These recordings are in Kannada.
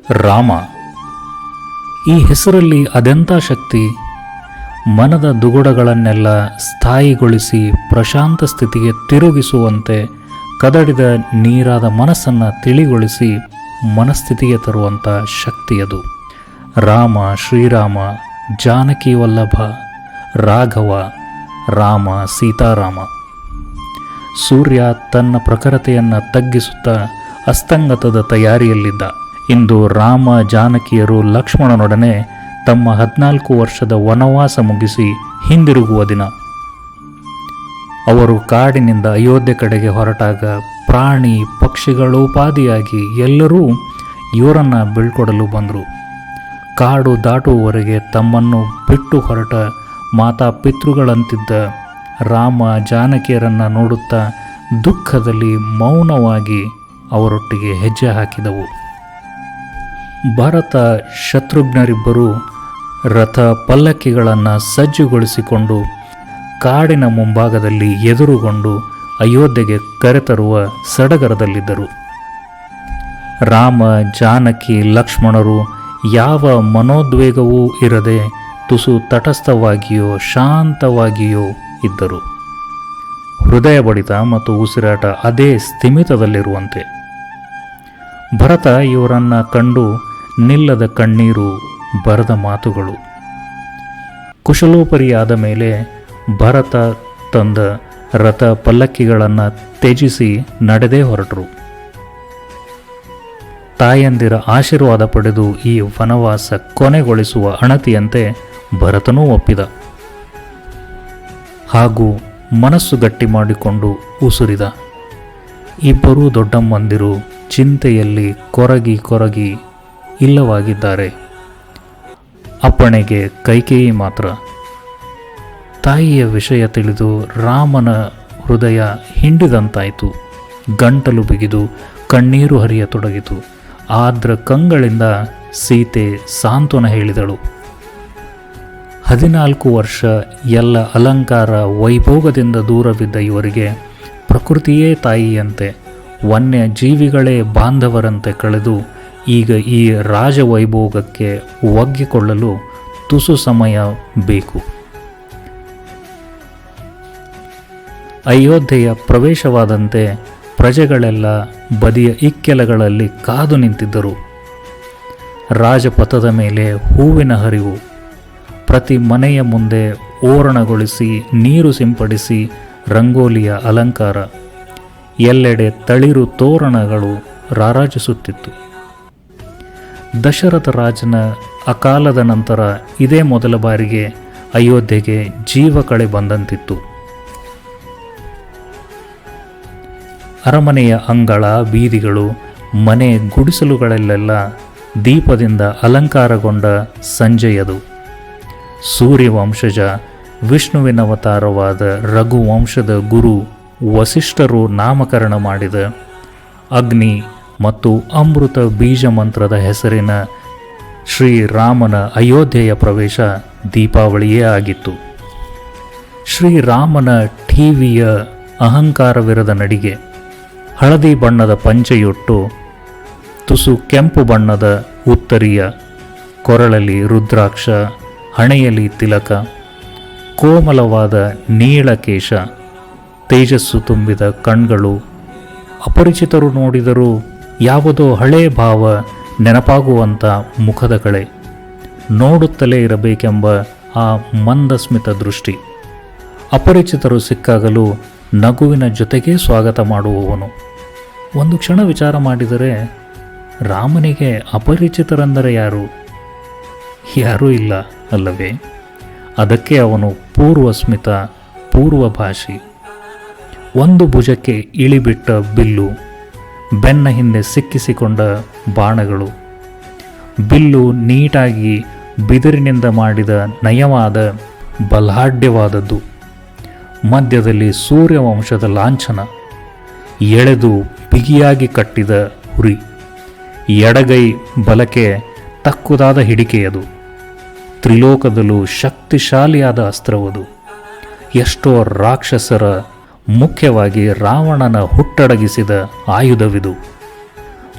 ರಾಮ. ಈ ಹೆಸರಲ್ಲಿ ಅದೆಂಥ ಶಕ್ತಿ! ಮನದ ದುಗುಡಗಳನ್ನೆಲ್ಲ ಸ್ಥಾಯಿಗೊಳಿಸಿ ಪ್ರಶಾಂತ ಸ್ಥಿತಿಗೆ ತಿರುಗಿಸುವಂತೆ, ಕದಡಿದ ನೀರಾದ ಮನಸ್ಸನ್ನು ತಿಳಿಗೊಳಿಸಿ ಮನಸ್ಥಿತಿಗೆ ತರುವಂಥ ಶಕ್ತಿಯದು. ರಾಮ, ಶ್ರೀರಾಮ, ಜಾನಕಿ ವಲ್ಲಭ, ರಾಘವ, ರಾಮ, ಸೀತಾರಾಮ. ಸೂರ್ಯ ತನ್ನ ಪ್ರಖರತೆಯನ್ನು ತಗ್ಗಿಸುತ್ತಾ ಅಸ್ತಂಗತದ ತಯಾರಿಯಲ್ಲಿದ್ದ. ಇಂದು ರಾಮ ಜಾನಕಿಯರು ಲಕ್ಷ್ಮಣನೊಡನೆ ತಮ್ಮ 14 ವರ್ಷದ ವನವಾಸ ಮುಗಿಸಿ ಹಿಂದಿರುಗುವ ದಿನ. ಅವರು ಕಾಡಿನಿಂದ ಅಯೋಧ್ಯೆ ಕಡೆಗೆ ಹೊರಟಾಗ ಪ್ರಾಣಿ ಪಕ್ಷಿಗಳೋಪಾದಿಯಾಗಿ ಎಲ್ಲರೂ ಇವರನ್ನು ಬೀಳ್ಕೊಡಲು ಬಂದರು. ಕಾಡು ದಾಟುವವರೆಗೆ ತಮ್ಮನ್ನು ಬಿಟ್ಟು ಹೊರಟ ಮಾತಾ ಪಿತೃಗಳಂತಿದ್ದ ರಾಮ ಜಾನಕಿಯರನ್ನು ನೋಡುತ್ತಾ ದುಃಖದಲ್ಲಿ ಮೌನವಾಗಿ ಅವರೊಟ್ಟಿಗೆ ಹೆಜ್ಜೆ ಹಾಕಿದವು. ಭರತ ಶತ್ರುಘ್ನರಿಬ್ಬರು ರಥ ಪಲ್ಲಕ್ಕಿಗಳನ್ನು ಸಜ್ಜುಗೊಳಿಸಿಕೊಂಡು ಕಾಡಿನ ಮುಂಭಾಗದಲ್ಲಿ ಎದುರುಗೊಂಡು ಅಯೋಧ್ಯೆಗೆ ಕರೆತರುವ ಸಡಗರದಲ್ಲಿದ್ದರು. ರಾಮ, ಜಾನಕಿ, ಲಕ್ಷ್ಮಣರು ಯಾವ ಮನೋದ್ವೇಗವೂ ಇರದೆ ತುಸು ತಟಸ್ಥವಾಗಿಯೋ ಶಾಂತವಾಗಿಯೋ ಇದ್ದರು. ಹೃದಯ ಬಡಿತ ಮತ್ತು ಉಸಿರಾಟ ಅದೇ ಸ್ಥಿಮಿತದಲ್ಲಿರುವಂತೆ. ಭರತ ಇವರನ್ನು ಕಂಡು ನಿಲ್ಲದ ಕಣ್ಣೀರು, ಬರದ ಮಾತುಗಳು. ಕುಶಲೋಪರಿಯಾದ ಮೇಲೆ ಭರತ ತಂದ ರಥ ಪಲ್ಲಕ್ಕಿಗಳನ್ನು ತ್ಯಜಿಸಿ ನಡೆದೇ ಹೊರಟರು. ತಾಯಂದಿರ ಆಶೀರ್ವಾದ ಪಡೆದು ಈ ವನವಾಸ ಕೊನೆಗೊಳಿಸುವ ಅಣತಿಯಂತೆ ಭರತನೂ ಒಪ್ಪಿದ. ಹಾಗೂ ಮನಸ್ಸು ಗಟ್ಟಿ ಮಾಡಿಕೊಂಡು ಉಸುರಿದ. ಇಬ್ಬರೂ ದೊಡ್ಡಮ್ಮಂದಿರು ಚಿಂತೆಯಲ್ಲಿ ಕೊರಗಿ ಕೊರಗಿ ಇಲ್ಲವಾಗಿದ್ದಾರೆ. ಅಪ್ಪಣೆಗೆ ಕೈಕೇಯಿ ಮಾತ್ರ. ತಾಯಿಯ ವಿಷಯ ತಿಳಿದು ರಾಮನ ಹೃದಯ ಹಿಂಡಿದಂತಾಯಿತು. ಗಂಟಲು ಬಿಗಿದು ಕಣ್ಣೀರು ಹರಿಯತೊಡಗಿತು. ಆದ್ರ ಕಂಗಳಿಂದ ಸೀತೆ ಸಾಂತ್ವನ ಹೇಳಿದಳು. 14 ವರ್ಷ ಎಲ್ಲ ಅಲಂಕಾರ ವೈಭೋಗದಿಂದ ದೂರವಿದ್ದ ಇವರಿಗೆ ಪ್ರಕೃತಿಯೇ ತಾಯಿಯಂತೆ, ವನ್ಯ ಜೀವಿಗಳೇ ಬಾಂಧವರಂತೆ ಕಳೆದು ಈಗ ಈ ರಾಜವೈಭೋಗಕ್ಕೆ ಒಗ್ಗಿಕೊಳ್ಳಲು ತುಸು ಸಮಯ ಬೇಕು. ಅಯೋಧ್ಯೆಯ ಪ್ರವೇಶವಾದಂತೆ ಪ್ರಜೆಗಳೆಲ್ಲ ಬದಿಯ ಇಕ್ಕೆಲಗಳಲ್ಲಿ ಕಾದು ನಿಂತಿದ್ದರು. ರಾಜಪಥದ ಮೇಲೆ ಹೂವಿನ ಹರಿವು. ಪ್ರತಿ ಮನೆಯ ಮುಂದೆ ಓರಣಗೊಳಿಸಿ ನೀರು ಸಿಂಪಡಿಸಿ ರಂಗೋಲಿಯ ಅಲಂಕಾರ. ಎಲ್ಲೆಡೆ ತಳಿರು ತೋರಣಗಳು ರಾರಾಜಿಸುತ್ತಿತ್ತು. ದಶರಥ ರಾಜನ ಅಕಾಲದ ನಂತರ ಇದೇ ಮೊದಲ ಬಾರಿಗೆ ಅಯೋಧ್ಯೆಗೆ ಜೀವ ಕಳೆ ಬಂದಂತಿತ್ತು. ಅರಮನೆಯ ಅಂಗಳ, ಬೀದಿಗಳು, ಮನೆ ಗುಡಿಸಲುಗಳಲ್ಲೆಲ್ಲ ದೀಪದಿಂದ ಅಲಂಕಾರಗೊಂಡ ಸಂಜೆಯದು. ಸೂರ್ಯವಂಶಜ ವಿಷ್ಣುವಿನವತಾರವಾದ ರಘುವಂಶದ ಗುರು ವಸಿಷ್ಠರು ನಾಮಕರಣ ಮಾಡಿದ ಅಗ್ನಿ ಮತ್ತು ಅಮೃತ ಬೀಜ ಮಂತ್ರದ ಹೆಸರಿನ ಶ್ರೀರಾಮನ ಅಯೋಧ್ಯೆಯ ಪ್ರವೇಶ ದೀಪಾವಳಿಯೇ ಆಗಿತ್ತು. ಶ್ರೀರಾಮನ ಠೀವಿಯ ಅಹಂಕಾರವಿರದ ನಡಿಗೆ. ಹಳದಿ ಬಣ್ಣದ ಪಂಚೆಯೊಟ್ಟು, ತುಸು ಕೆಂಪು ಬಣ್ಣದ ಉತ್ತರಿಯ, ಕೊರಳಲ್ಲಿ ರುದ್ರಾಕ್ಷ, ಹಣೆಯಲ್ಲಿ ತಿಲಕ, ಕೋಮಲವಾದ ನೀಳಕೇಶ, ತೇಜಸ್ಸು ತುಂಬಿದ ಕಣ್ಗಳು. ಅಪರಿಚಿತರು ನೋಡಿದರೂ ಯಾವುದೋ ಹಳೇ ಭಾವ ನೆನಪಾಗುವಂಥ ಮುಖದ ಕಳೆ. ನೋಡುತ್ತಲೇ ಇರಬೇಕೆಂಬ ಆ ಮಂದಸ್ಮಿತ ದೃಷ್ಟಿ. ಅಪರಿಚಿತರು ಸಿಕ್ಕಾಗಲೂ ನಗುವಿನ ಜೊತೆಗೇ ಸ್ವಾಗತ ಮಾಡುವವನು. ಒಂದು ಕ್ಷಣ ವಿಚಾರ ಮಾಡಿದರೆ ರಾಮನಿಗೆ ಅಪರಿಚಿತರೆಂದರೆ ಯಾರು? ಯಾರೂ ಇಲ್ಲ ಅಲ್ಲವೇ? ಅದಕ್ಕೆ ಅವನು ಪೂರ್ವಸ್ಮಿತ, ಪೂರ್ವಭಾಷಿ. ಒಂದು ಭುಜಕ್ಕೆ ಇಳಿಬಿಟ್ಟ ಬಿಲ್ಲು, ಬೆನ್ನ ಹಿಂದೆ ಸಿಕ್ಕಿಸಿಕೊಂಡ ಬಾಣಗಳು. ಬಿಲ್ಲು ನೀಟಾಗಿ ಬಿದಿರಿನಿಂದ ಮಾಡಿದ ನಯವಾದ ಬಲಾಢ್ಯವಾದದ್ದು. ಮಧ್ಯದಲ್ಲಿ ಸೂರ್ಯವಂಶದ ಲಾಂಛನ. ಎಳೆದು ಬಿಗಿಯಾಗಿ ಕಟ್ಟಿದ ಹುರಿ. ಎಡಗೈ ಬಲಕ್ಕೆ ತಕ್ಕುದಾದ ಹಿಡಿಕೆಯದು. ತ್ರಿಲೋಕದಲ್ಲೂ ಶಕ್ತಿಶಾಲಿಯಾದ ಅಸ್ತ್ರವದು. ಎಷ್ಟೋ ರಾಕ್ಷಸರ, ಮುಖ್ಯವಾಗಿ ರಾವಣನ ಹುಟ್ಟಡಗಿಸಿದ ಆಯುಧವಿದು.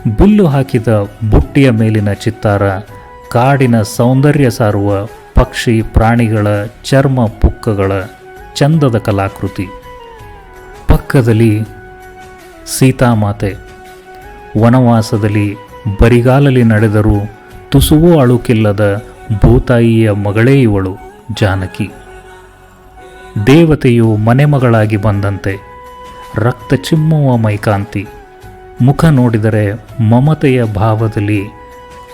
ಬಿಲ್ಲು ಹಾಕಿದ ಬುಟ್ಟಿಯ ಮೇಲಿನ ಚಿತ್ತಾರ, ಕಾಡಿನ ಸೌಂದರ್ಯ ಸಾರುವ ಪಕ್ಷಿ ಪ್ರಾಣಿಗಳ ಚರ್ಮ ಪುಕ್ಕಗಳ ಚಂದದ ಕಲಾಕೃತಿ. ಪಕ್ಕದಲ್ಲಿ ಸೀತಾಮಾತೆ, ವನವಾಸದಲ್ಲಿ ಬರಿಗಾಲಲ್ಲಿ ನಡೆದರೂ ತುಸುವೂ ಅಳುಕಿಲ್ಲದ ಭೂತಾಯಿಯ ಮಗಳೇ ಇವಳು ಜಾನಕಿ. ದೇವತೆಯು ಮನೆಮಗಳಾಗಿ ಬಂದಂತೆ, ರಕ್ತ ಚಿಮ್ಮುವ ಮೈಕಾಂತಿ, ಮುಖ ನೋಡಿದರೆ ಮಮತೆಯ ಭಾವದಲ್ಲಿ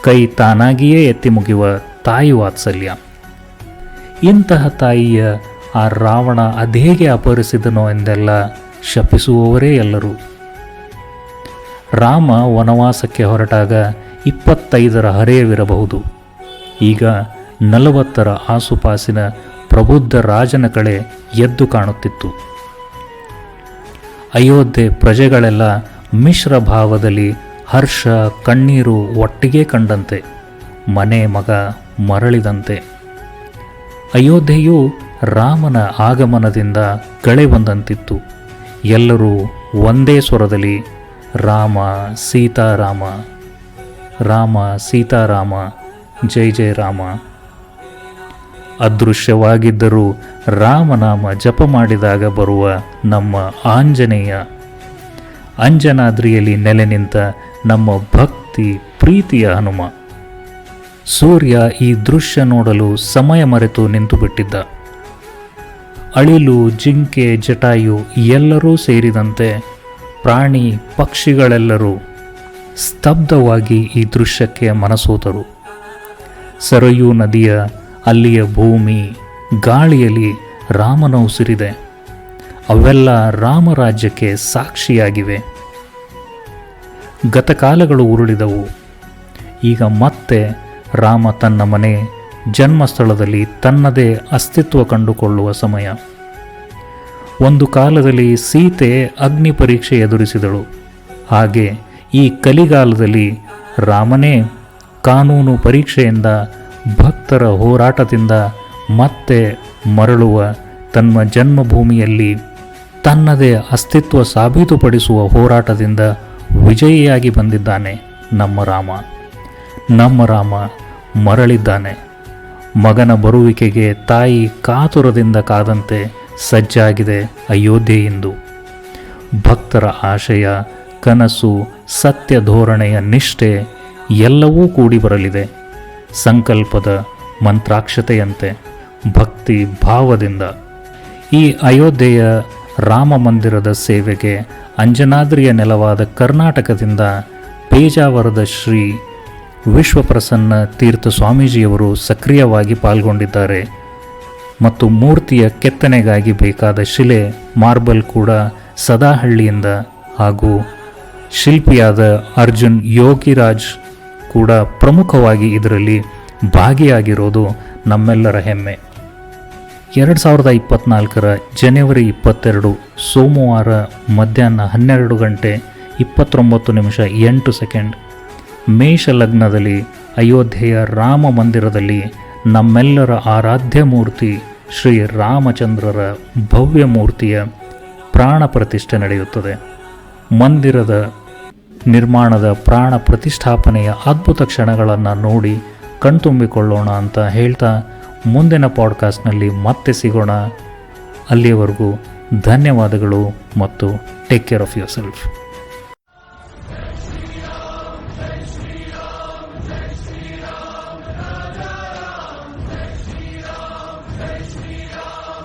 ಕೈ ತಾನಾಗಿಯೇ ಎತ್ತಿ ಮುಗಿಯುವ ತಾಯಿ ವಾತ್ಸಲ್ಯ. ಇಂತಹ ತಾಯಿಯ ಆ ರಾವಣ ಅದೇಗೆ ಅಪಹರಿಸಿದನೋ ಎಂದೆಲ್ಲ ಶಪಿಸುವವರೇ ಎಲ್ಲರೂ. ರಾಮ ವನವಾಸಕ್ಕೆ ಹೊರಟಾಗ 25ರ ಹರೆಯವಿರಬಹುದು. ಈಗ 40ರ ಆಸುಪಾಸಿನ ಪ್ರಬುದ್ಧ ರಾಜನ ಕಡೆ ಎದ್ದು ಕಾಣುತ್ತಿತ್ತು. ಅಯೋಧ್ಯೆ ಪ್ರಜೆಗಳೆಲ್ಲ ಮಿಶ್ರ ಭಾವದಲ್ಲಿ ಹರ್ಷ ಕಣ್ಣೀರು ಒಟ್ಟಿಗೆ ಕಂಡಂತೆ, ಮನೆ ಮಗ ಮರಳಿದಂತೆ. ಅಯೋಧ್ಯೆಯು ರಾಮನ ಆಗಮನದಿಂದ ಕಳೆ ಬಂದಂತಿತ್ತು. ಎಲ್ಲರೂ ಒಂದೇ ಸ್ವರದಲ್ಲಿ ರಾಮ ಸೀತಾರಾಮ, ರಾಮ ಸೀತಾರಾಮ, ಜೈ ಜೈ ರಾಮ. ಅದೃಶ್ಯವಾಗಿದ್ದರೂ ರಾಮನಾಮ ಜಪ ಮಾಡಿದಾಗ ಬರುವ ನಮ್ಮ ಆಂಜನೇಯ, ಅಂಜನಾದ್ರಿಯಲ್ಲಿ ನೆಲೆ ನಿಂತ ನಮ್ಮ ಭಕ್ತಿ ಪ್ರೀತಿಯ ಹನುಮ. ಸೂರ್ಯ ಈ ದೃಶ್ಯ ನೋಡಲು ಸಮಯ ಮರೆತು ನಿಂತು ಬಿಟ್ಟಿದ್ದ. ಅಳಿಲು, ಜಿಂಕೆ, ಜಟಾಯು ಎಲ್ಲರೂ ಸೇರಿದಂತೆ ಪ್ರಾಣಿ ಪಕ್ಷಿಗಳೆಲ್ಲರೂ ಸ್ತಬ್ಧವಾಗಿ ಈ ದೃಶ್ಯಕ್ಕೆ ಮನಸೋತರು. ಸರಯೂ ನದಿಯ ಅಲ್ಲಿಯ ಭೂಮಿ, ಗಾಳಿಯಲ್ಲಿ ರಾಮನ ಉಸಿರಿದೆ. ಅವೆಲ್ಲ ರಾಮರಾಜ್ಯಕ್ಕೆ ಸಾಕ್ಷಿಯಾಗಿವೆ. ಗತಕಾಲಗಳು ಉರುಳಿದವು. ಈಗ ಮತ್ತೆ ರಾಮ ತನ್ನ ಮನೆ, ಜನ್ಮಸ್ಥಳದಲ್ಲಿ ತನ್ನದೇ ಅಸ್ತಿತ್ವ ಕಂಡುಕೊಳ್ಳುವ ಸಮಯ. ಒಂದು ಕಾಲದಲ್ಲಿ ಸೀತೆ ಅಗ್ನಿ ಪರೀಕ್ಷೆ ಎದುರಿಸಿದಳು. ಹಾಗೆ ಈ ಕಲಿಗಾಲದಲ್ಲಿ ರಾಮನೇ ಕಾನೂನು ಪರೀಕ್ಷೆಯಿಂದ, ಭಕ್ತರ ಹೋರಾಟದಿಂದ ಮತ್ತೆ ಮರಳುವ ತನ್ನ ಜನ್ಮಭೂಮಿಯಲ್ಲಿ ತನ್ನದೇ ಅಸ್ತಿತ್ವ ಸಾಬೀತುಪಡಿಸುವ ಹೋರಾಟದಿಂದ ವಿಜಯಿಯಾಗಿ ಬಂದಿದ್ದಾನೆ ನಮ್ಮ ರಾಮ. ನಮ್ಮ ರಾಮ ಮರಳಿದ್ದಾನೆ. ಮಗನ ಬರುವಿಕೆಗೆ ತಾಯಿ ಕಾತುರದಿಂದ ಕಾದಂತೆ ಸಜ್ಜಾಗಿದೆ ಅಯೋಧ್ಯೆ ಎಂದು. ಭಕ್ತರ ಆಶಯ, ಕನಸು, ಸತ್ಯ ಧೋರಣೆಯ ನಿಷ್ಠೆ ಎಲ್ಲವೂ ಕೂಡಿ ಬರಲಿದೆ. ಸಂಕಲ್ಪದ ಮಂತ್ರಾಕ್ಷತೆಯಂತೆ, ಭಕ್ತಿ ಭಾವದಿಂದ. ಈ ಅಯೋಧ್ಯೆಯ ರಾಮ ಮಂದಿರದ ಸೇವೆಗೆ ಅಂಜನಾದ್ರಿಯ ನೆಲವಾದ ಕರ್ನಾಟಕದಿಂದ ಪೇಜಾವರದ ಶ್ರೀ ವಿಶ್ವಪ್ರಸನ್ನ ತೀರ್ಥ ಸ್ವಾಮೀಜಿಯವರು ಸಕ್ರಿಯವಾಗಿ ಪಾಲ್ಗೊಂಡಿದ್ದಾರೆ. ಮತ್ತು ಮೂರ್ತಿಯ ಕೆತ್ತನೆಗಾಗಿ ಬೇಕಾದ ಶಿಲೆ, ಮಾರ್ಬಲ್ ಕೂಡ ಸದಾಹಳ್ಳಿಯಿಂದ, ಹಾಗೂ ಶಿಲ್ಪಿಯಾದ ಅರ್ಜುನ್ ಯೋಗಿರಾಜ್ ಕೂಡ ಪ್ರಮುಖವಾಗಿ ಇದರಲ್ಲಿ ಭಾಗಿಯಾಗಿರೋದು ನಮ್ಮೆಲ್ಲರ ಹೆಮ್ಮೆ. 2024 ಜನವರಿ 22 ಸೋಮವಾರ ಮಧ್ಯಾಹ್ನ 12 ಗಂಟೆ 29 ನಿಮಿಷ 8 ಸೆಕೆಂಡ್ ಮೇಷ ಲಗ್ನದಲ್ಲಿ ಅಯೋಧ್ಯೆಯ ರಾಮ ಮಂದಿರದಲ್ಲಿ ನಮ್ಮೆಲ್ಲರ ಆರಾಧ್ಯ ಮೂರ್ತಿ ಶ್ರೀ ರಾಮಚಂದ್ರರ ಭವ್ಯ ಮೂರ್ತಿಯ ಪ್ರಾಣ ಪ್ರತಿಷ್ಠೆ ನಡೆಯುತ್ತದೆ. ಮಂದಿರದ ನಿರ್ಮಾಣದ ಪ್ರಾಣ ಪ್ರತಿಷ್ಠಾಪನೆಯ ಅದ್ಭುತ ಕ್ಷಣಗಳನ್ನು ನೋಡಿ ಕಣ್ತುಂಬಿಕೊಳ್ಳೋಣ ಅಂತ ಹೇಳ್ತಾ ಮುಂದಿನ ಪಾಡ್ಕಾಸ್ಟ್ನಲ್ಲಿ ಮತ್ತೆ ಸಿಗೋಣ. ಅಲ್ಲಿಯವರೆಗೂ ಧನ್ಯವಾದಗಳು ಮತ್ತು take care of your self.